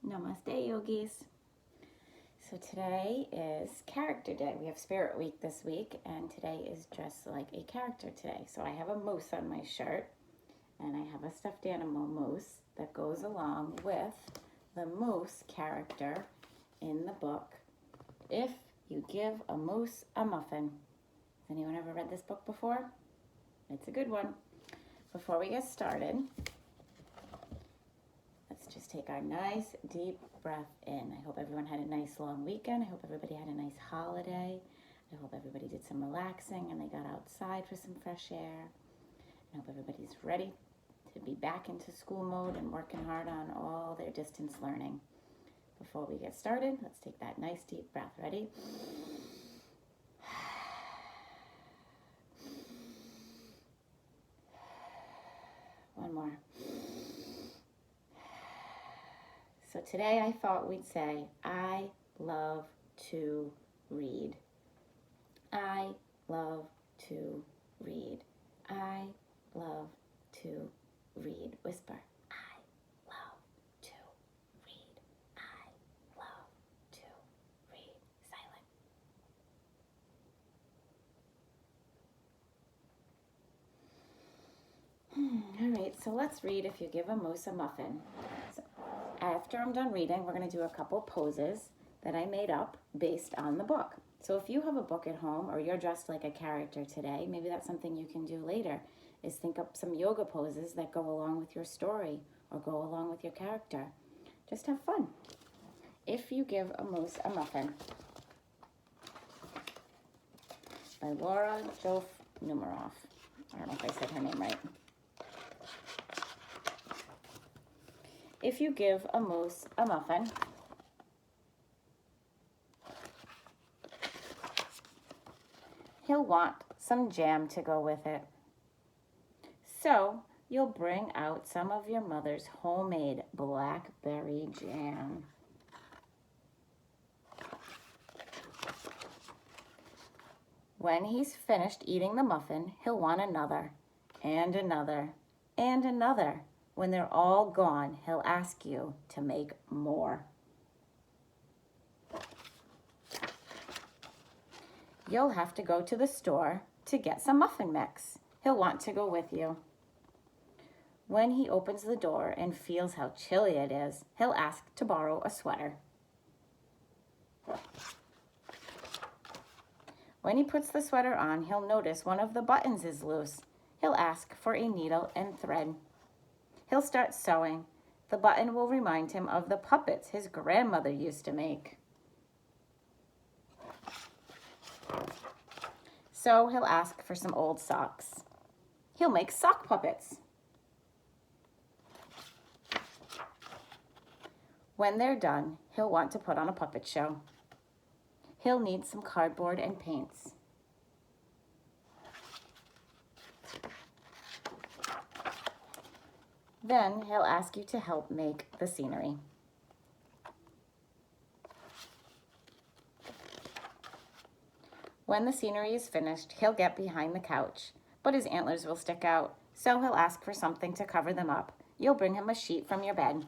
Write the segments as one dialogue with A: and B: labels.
A: Namaste, yogis. So today is character day. We have Spirit Week this week, and today is dressed like a character today. So I have a moose on my shirt, and I have a stuffed animal moose that goes along with the moose character in the book, If You Give a Moose a Muffin. Has anyone ever read this book before? It's a good one. Before we get started, let's just take our nice deep breath in. I hope everyone had a nice long weekend. I hope everybody had a nice holiday. I hope everybody did some relaxing and they got outside for some fresh air. I hope everybody's ready to be back into school mode and working hard on all their distance learning. Before we get started, let's take that nice deep breath. Ready? One more. So today I thought we'd say, I love to read. I love to read. I love to read. Whisper. I love to read. I love to read. Silent. All right, so let's read If You Give a Moose a Muffin. So after I'm done reading, we're going to do a couple poses that I made up based on the book. So if you have a book at home or you're dressed like a character today, maybe that's something you can do later, is think up some yoga poses that go along with your story or go along with your character. Just have fun. If You Give a Moose a Muffin by Laura Joffe Numeroff. I don't know if I said her name right. If you give a moose a muffin, he'll want some jam to go with it. So you'll bring out some of your mother's homemade blackberry jam. When he's finished eating the muffin, he'll want another, and another, and another. When they're all gone, he'll ask you to make more. You'll have to go to the store to get some muffin mix. He'll want to go with you. When he opens the door and feels how chilly it is, he'll ask to borrow a sweater. When he puts the sweater on, he'll notice one of the buttons is loose. He'll ask for a needle and thread. He'll start sewing. The button will remind him of the puppets his grandmother used to make. So he'll ask for some old socks. He'll make sock puppets. When they're done, he'll want to put on a puppet show. He'll need some cardboard and paints. Then he'll ask you to help make the scenery. When the scenery is finished, he'll get behind the couch, but his antlers will stick out, so he'll ask for something to cover them up. You'll bring him a sheet from your bed.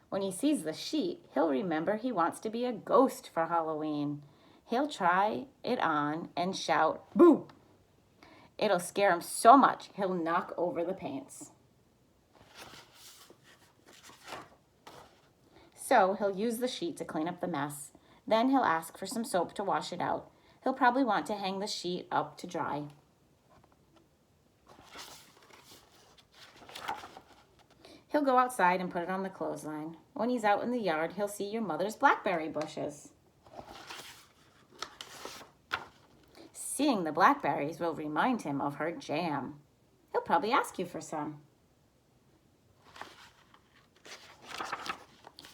A: When he sees the sheet, he'll remember he wants to be a ghost for Halloween. He'll try it on and shout, "Boo!" It'll scare him so much, he'll knock over the paints. So he'll use the sheet to clean up the mess. Then he'll ask for some soap to wash it out. He'll probably want to hang the sheet up to dry. He'll go outside and put it on the clothesline. When he's out in the yard, he'll see your mother's blackberry bushes. Seeing the blackberries will remind him of her jam. He'll probably ask you for some.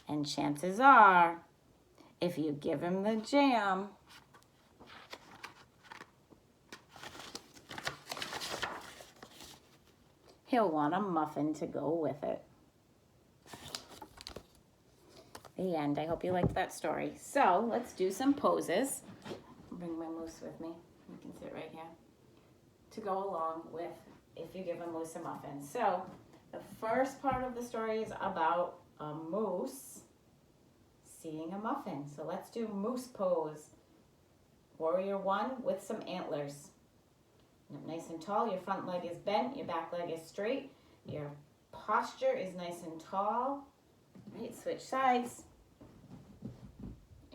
A: And chances are, if you give him the jam, he'll want a muffin to go with it. The end. I hope you liked that story. So let's do some poses. I'll bring my moose with me. You can sit right here. To go along with If You Give a Moose a Muffin. So The first part of the story is about a moose seeing a muffin. So let's do moose pose. Warrior 1 with some antlers. Nice and tall. Your front leg is bent. Your back leg is straight. Your posture is nice and tall. All right, switch sides.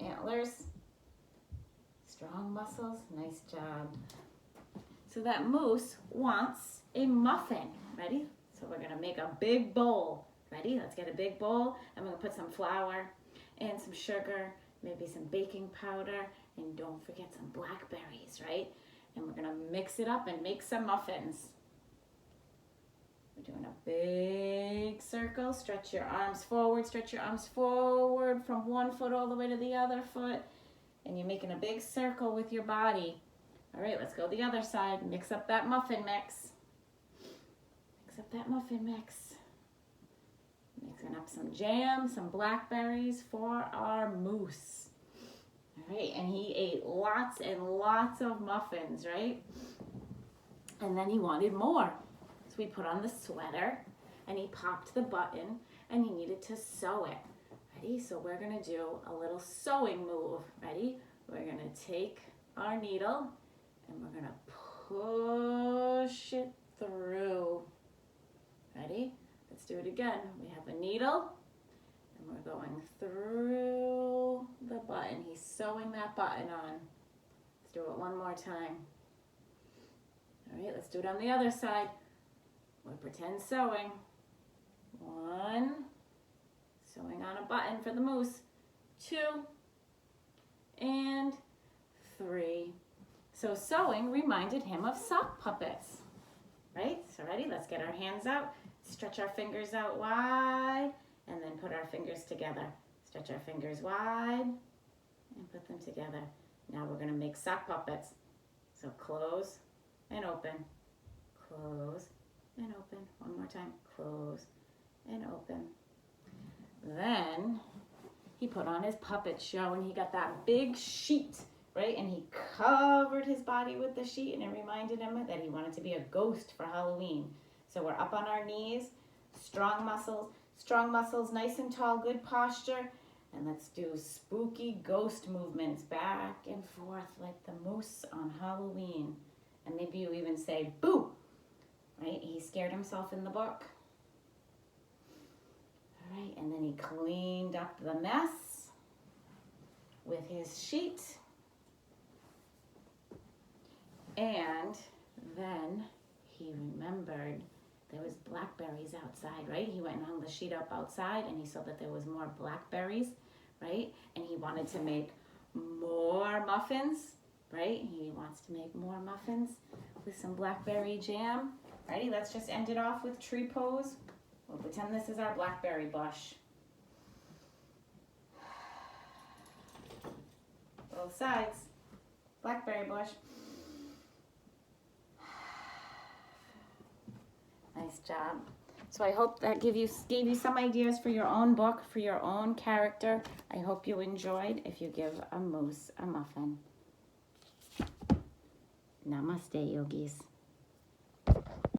A: Antlers. Strong muscles. Nice job. So that moose wants a muffin. Ready? So we're going to make a big bowl. Ready? Let's get a big bowl. And we're going to put some flour and some sugar, maybe some baking powder, and don't forget some blackberries, right? And we're gonna mix it up and make some muffins. We're doing a big circle. Stretch your arms forward, from one foot all the way to the other foot. And you're making a big circle with your body. All right, let's go the other side. Mix up that muffin mix. Mixing up some jam, some blackberries for our moose. All right, and he ate lots and lots of muffins, right? And then he wanted more. So we put on the sweater and he popped the button and he needed to sew it. Ready? So we're gonna do a little sewing move. Ready? We're gonna take our needle and we're gonna push it through. Ready? Let's do it again. We have a needle and we're going through the button. He's sewing that button on. Let's do it one more time. All right, let's do it on the other side. We'll pretend sewing. 1, sewing on a button for the moose. 2, and 3. So sewing reminded him of sock puppets, right? So ready? Let's get our hands out. Stretch our fingers out wide and then put our fingers together. Stretch our fingers wide and put them together. Now we're going to make sock puppets. So close and open, close and open. One more time, close and open. Then he put on his puppet show and he got that big sheet, right? And he covered his body with the sheet and it reminded him that he wanted to be a ghost for Halloween. So we're up on our knees, strong muscles, nice and tall, good posture. And let's do spooky ghost movements back and forth like the moose on Halloween. And maybe you even say, boo, right? He scared himself in the book. All right, and then he cleaned up the mess with his sheet. And then he remembered there was blackberries outside, right? He went and hung the sheet up outside and he saw that there was more blackberries, right? And he wanted to make more muffins, right? He wants to make more muffins with some blackberry jam. Ready? Let's just end it off with tree pose. We'll pretend this is our blackberry bush. Both sides. Blackberry bush. Nice job. So I hope that gave you some ideas for your own book, for your own character. I hope you enjoyed. If you give a moose a muffin. Namaste, yogis.